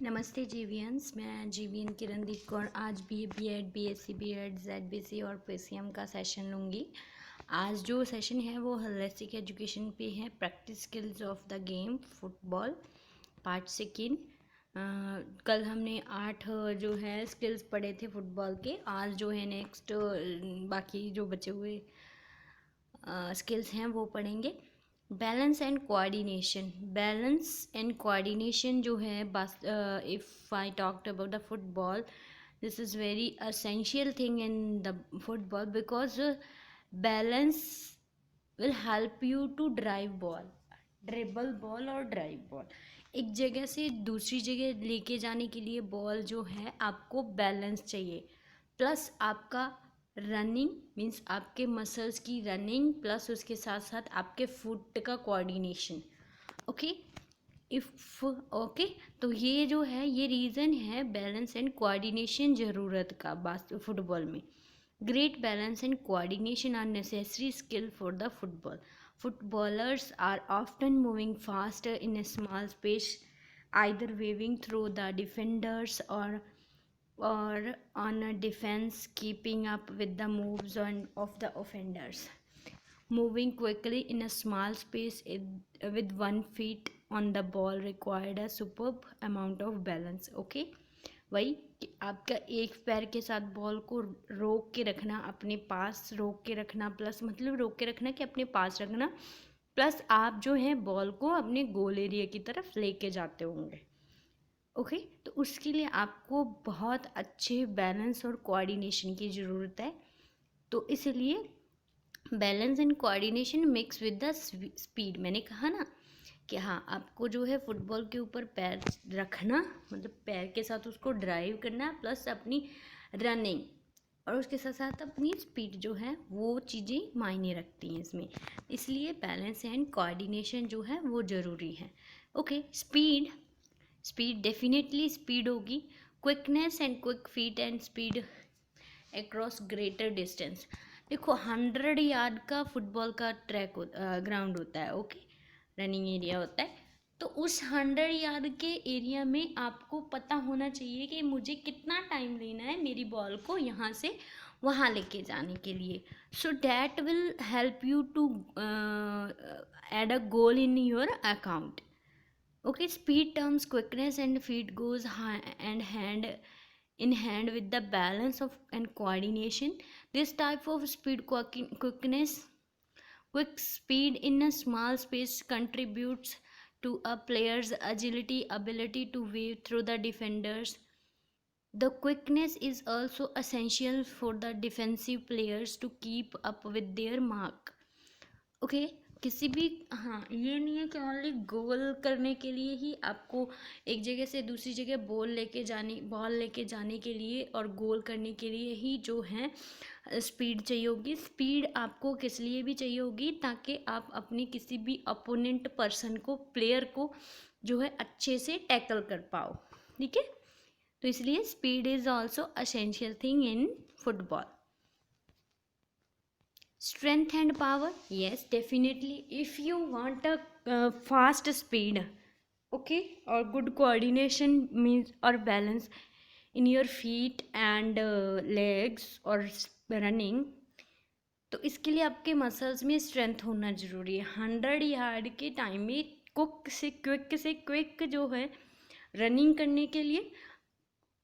नमस्ते जीवियंस, मैं जीवियन किरणदीप कौर आज BA BEd BSc BEd ZBC और PCM का सेशन लूँगी। आज जो सेशन है वो होलिस्टिक एजुकेशन पे है, practice skills of the game football part second. कल हमने 8 जो है स्किल्स पढ़े थे फुटबॉल के। आज जो है नेक्स्ट बाकी जो बचे हुए स्किल्स हैं वो पढ़ेंगे। बैलेंस एंड कोऑर्डिनेशन जो है, if I talked about the football, this is very essential thing in the football because balance will help you to drive ball, dribble ball और ड्राइव बॉल। एक जगह से दूसरी जगह लेके जाने के लिए बॉल जो है आपको बैलेंस चाहिए, प्लस आपका रनिंग मीन्स आपके मसल्स की रनिंग, प्लस उसके साथ साथ आपके फुट का कोऑर्डिनेशन। ओके ओके तो ये जो है ये रीज़न है बैलेंस एंड कोऑर्डिनेशन ज़रूरत का बात फुटबॉल में। Great balance and coordination are necessary skill for the football. Footballers are often moving faster in a small space, either waving through the defenders or on a defense, keeping up with the moves of the offenders. Moving quickly in a small space with 1 feet on the ball required a superb amount of balance. Okay, वही कि आपका एक पैर के साथ ball को रोक के रखना, अपने पास रोक के रखना, प्लस मतलब रोक के रखना कि अपने पास रखना, प्लस आप जो है बॉल को अपने गोल एरिया की तरफ लेके जाते होंगे। ओके तो उसके लिए आपको बहुत अच्छे बैलेंस और कोऑर्डिनेशन की ज़रूरत है। तो इसलिए balance and coordination mix with the speed. मैंने कहा ना कि हाँ, आपको जो है फुटबॉल के ऊपर पैर रखना, मतलब पैर के साथ उसको ड्राइव करना, प्लस अपनी रनिंग और उसके साथ साथ अपनी स्पीड जो है वो चीज़ें मायने रखती हैं इसमें। इसलिए बैलेंस एंड कोऑर्डिनेशन जो है वो ज़रूरी है। ओके, स्पीड डेफिनेटली स्पीड होगी। Quickness and quick feet and speed across greater distance. देखो 100 यार्ड का फुटबॉल का ट्रैक ग्राउंड होता है, ओके, रनिंग एरिया होता है। तो उस 100 यार्ड के एरिया में आपको पता होना चाहिए कि मुझे कितना टाइम लेना है मेरी बॉल को यहाँ से वहाँ लेके जाने के लिए। So that will help you to add a goal in your account. Okay, speed terms quickness and feet goes hand in hand with the balance of and coordination. This type of quickness, quick speed in a small space contributes to a player's agility, ability to weave through the defenders. The quickness is also essential for the defensive players to keep up with their mark. Okay, किसी भी, हाँ, ये नहीं है कि only goal करने के लिए ही आपको एक जगह से दूसरी जगह बॉल लेके जाने के लिए और गोल करने के लिए ही जो है स्पीड चाहिए होगी। स्पीड आपको किस लिए भी चाहिए होगी, ताकि आप अपने किसी भी अपोनेंट पर्सन को, प्लेयर को जो है अच्छे से टैकल कर पाओ। ठीक है, तो इसलिए speed is also essential thing in football. Strength and power, yes, definitely. If you want a fast speed, okay, or good coordination means or balance in your feet and legs or running, तो इसके लिए आपके muscles में strength होना ज़रूरी है। 100 yard के time में क्विक जो है रनिंग करने के लिए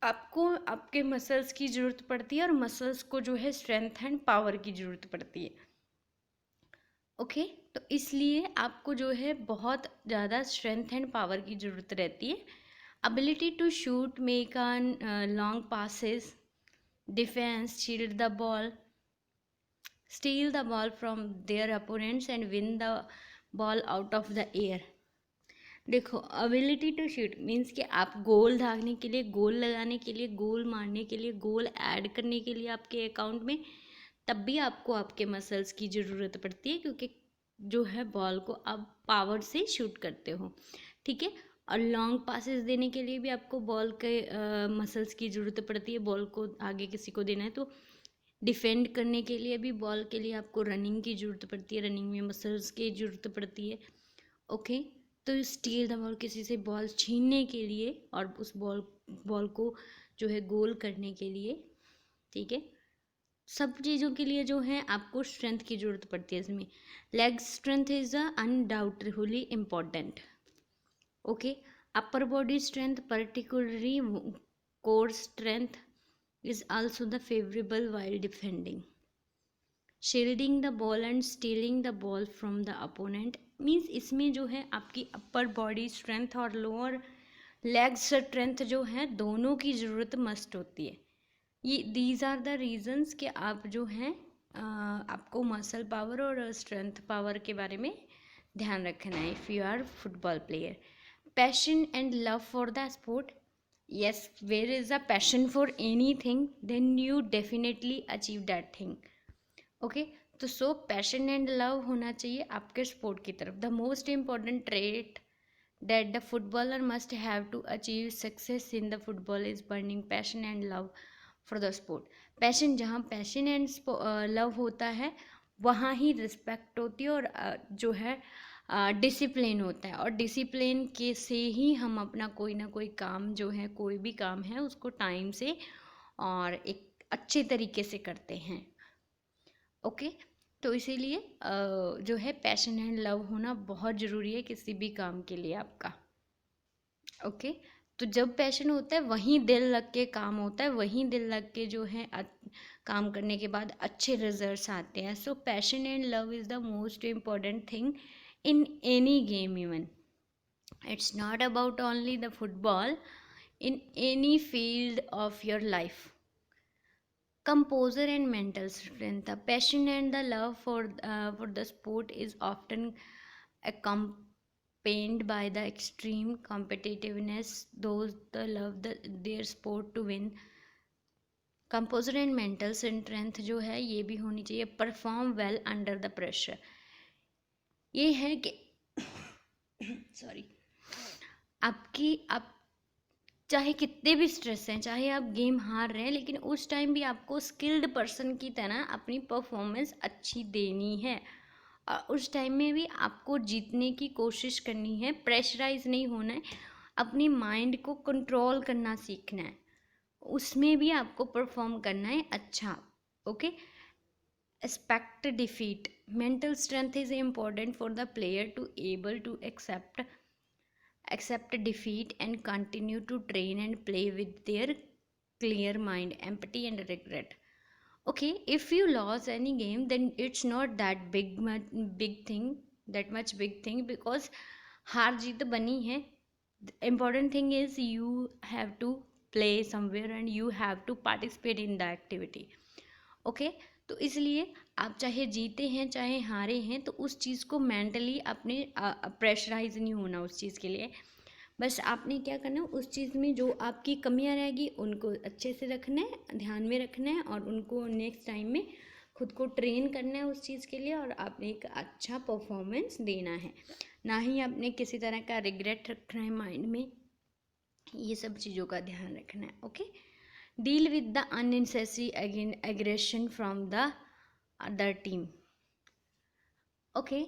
आपको आपके मसल्स की ज़रूरत पड़ती है, और मसल्स को जो है स्ट्रेंथ एंड पावर की ज़रूरत पड़ती है। ओके, तो इसलिए आपको जो है बहुत ज़्यादा स्ट्रेंथ एंड पावर की ज़रूरत रहती है। Ability to shoot, make on long passes, defence, shield the ball, steal the ball from their opponents and win the ball out of the air. देखो, अबिलिटी टू शूट मीन्स कि आप गोल दागने के लिए, गोल लगाने के लिए, गोल मारने के लिए, गोल ऐड करने के लिए आपके अकाउंट में, तब भी आपको आपके मसल्स की ज़रूरत पड़ती है, क्योंकि जो है बॉल को आप पावर से शूट करते हो। ठीक है, और लॉन्ग पासेस देने के लिए भी आपको बॉल के मसल्स की ज़रूरत पड़ती है। बॉल को आगे किसी को देना है तो डिफेंड करने के लिए भी बॉल के लिए आपको रनिंग की ज़रूरत पड़ती है, रनिंग में मसल्स की ज़रूरत पड़ती है। ओके, तो स्टील द बॉल किसी से बॉल छीनने के लिए और उस बॉल बॉल को जो है गोल करने के लिए, ठीक है। सब चीज़ों के लिए जो है आपको स्ट्रेंथ की ज़रूरत पड़ती है इसमें। Leg strength is undoubtedly important. Okay, upper body strength particularly core strength is also the favorable while defending. Shielding the ball and stealing the ball from the opponent means इसमें जो है आपकी अपर बॉडी स्ट्रेंथ और lower leg strength जो है दोनों की ज़रूरत मस्ट होती है। ये दीज आर द रीजंस कि आप जो हैं आपको मसल पावर और स्ट्रेंथ पावर के बारे में ध्यान रखना है if you are football player. Passion and love for the sport, yes, where is a passion for anything then you definitely achieve that thing. Okay, तो सो पैशन एंड लव होना चाहिए आपके स्पोर्ट की तरफ। The most important trait that the footballer must have to achieve success in the football is burning passion and love for the sport. Passion, जहाँ passion and love होता है वहाँ ही respect होती है और जो है डिसिप्लिन होता है, और डिसिप्लिन के से ही हम अपना कोई ना कोई काम जो है, कोई भी काम है उसको टाइम से और एक अच्छे तरीके से करते हैं। ओके, तो इसीलिए जो है पैशन एंड लव होना बहुत ज़रूरी है किसी भी काम के लिए आपका। ओके, तो जब पैशन होता है वहीं दिल लग के काम होता है, वहीं दिल लग के जो है काम करने के बाद अच्छे रिजल्ट्स आते हैं। सो passion and love is the most important thing in any game even. It's not about only the football, in any field of your life. Composure and mental strength, the passion and the love for the sport is often accompanied by the extreme competitiveness. Those the love their sport to win. Composure and mental strength जो है ये भी होनी चाहिए। Perform well under the pressure, ये है कि sorry, आप चाहे कितने भी स्ट्रेस हैं, चाहे आप गेम हार रहे हैं, लेकिन उस टाइम भी आपको स्किल्ड पर्सन की तरह अपनी परफॉर्मेंस अच्छी देनी है और उस टाइम में भी आपको जीतने की कोशिश करनी है। प्रेशराइज नहीं होना है, अपनी माइंड को कंट्रोल करना सीखना है, उसमें भी आपको परफॉर्म करना है अच्छा। Okay, expect defeat, mental strength is important for the player to able to accept defeat and continue to train and play with their clear mind, empathy and regret. Okay, if you lost any game then it's not that big thing, that much big thing, because हार जीत बनी है। Important thing is you have to play somewhere and you have to participate in the activity. Okay, तो इसलिए आप चाहे जीते हैं चाहे हारे हैं तो उस चीज़ को मेंटली अपने प्रेशराइज नहीं होना उस चीज़ के लिए। बस आपने क्या करना है, उस चीज़ में जो आपकी कमियां रहेगी उनको अच्छे से रखना है, ध्यान में रखना है और उनको नेक्स्ट टाइम में खुद को ट्रेन करना है उस चीज़ के लिए, और आपने एक अच्छा परफॉर्मेंस देना है, ना ही आपने किसी तरह का रिग्रेट रखना है माइंड में। ये सब चीज़ों का ध्यान रखना है। Okay, deal with the unnecessary aggression from the other team. Okay,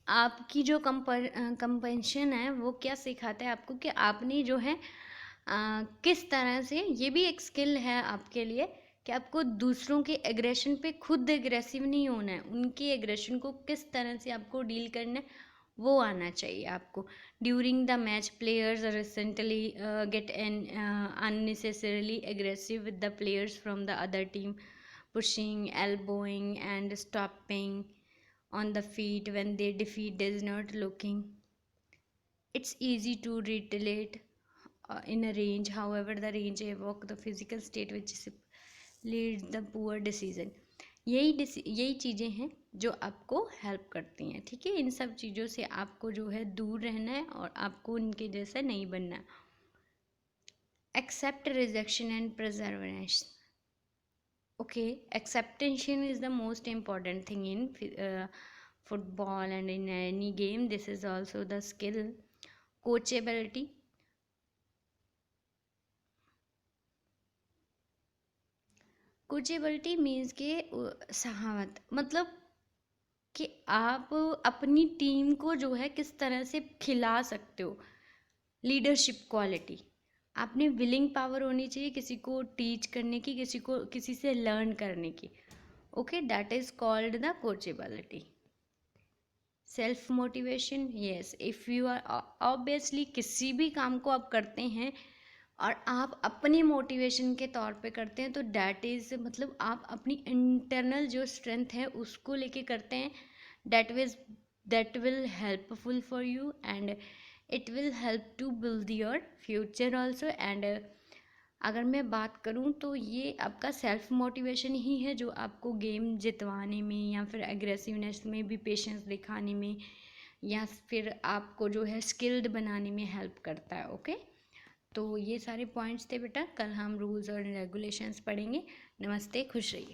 आपकी जो कंपेंशन है वो क्या सिखाता है आपको कि आपने जो है किस तरह से, ये भी एक स्किल है आपके लिए कि आपको दूसरों के एग्रेशन पे खुद एग्रेसिव नहीं होना है, उनके एग्रेशन को किस तरह से आपको डील करना है वो आना चाहिए आपको। During the match players recently get an unnecessarily aggressive with the players from the other team, pushing, elbowing and stopping on the feet when their defeat is not looking. It's easy to retaliate in a range, however the range evoke the physical state which leads the poor decision. यही चीज़ें हैं जो आपको help करती हैं, ठीक है। इन सब चीज़ों से आपको जो है दूर रहना है और आपको उनके जैसा नहीं बनना। Accept rejection and perseverance. Okay, acceptance is the most important thing in football and in any game. This is also the skill. Coachability, coachability means के सहावत, मतलब कि आप अपनी टीम को जो है किस तरह से खिला सकते हो। लीडरशिप क्वालिटी, आपने विलिंग पावर होनी चाहिए किसी को टीच करने की, किसी से लर्न करने की। Okay, that is called the coachability. Self motivation, yes, if you are obviously किसी भी काम को आप करते हैं और आप अपनी मोटिवेशन के तौर पे करते हैं तो डैट इज़ मतलब आप अपनी इंटरनल जो स्ट्रेंथ है उसको लेके करते हैं। That will helpful for you and it will help to build your future also. And अगर मैं बात करूँ तो ये आपका सेल्फ मोटिवेशन ही है जो आपको गेम जितवाने में या फिर एग्रेसिवनेस में भी पेशेंस दिखाने में या फिर आपको जो है स्किल्ड बनाने में हेल्प करता है। ओके, तो ये सारे पॉइंट्स थे बेटा। कल हम रूल्स और रेगुलेशंस पढ़ेंगे। नमस्ते, खुश रहिए।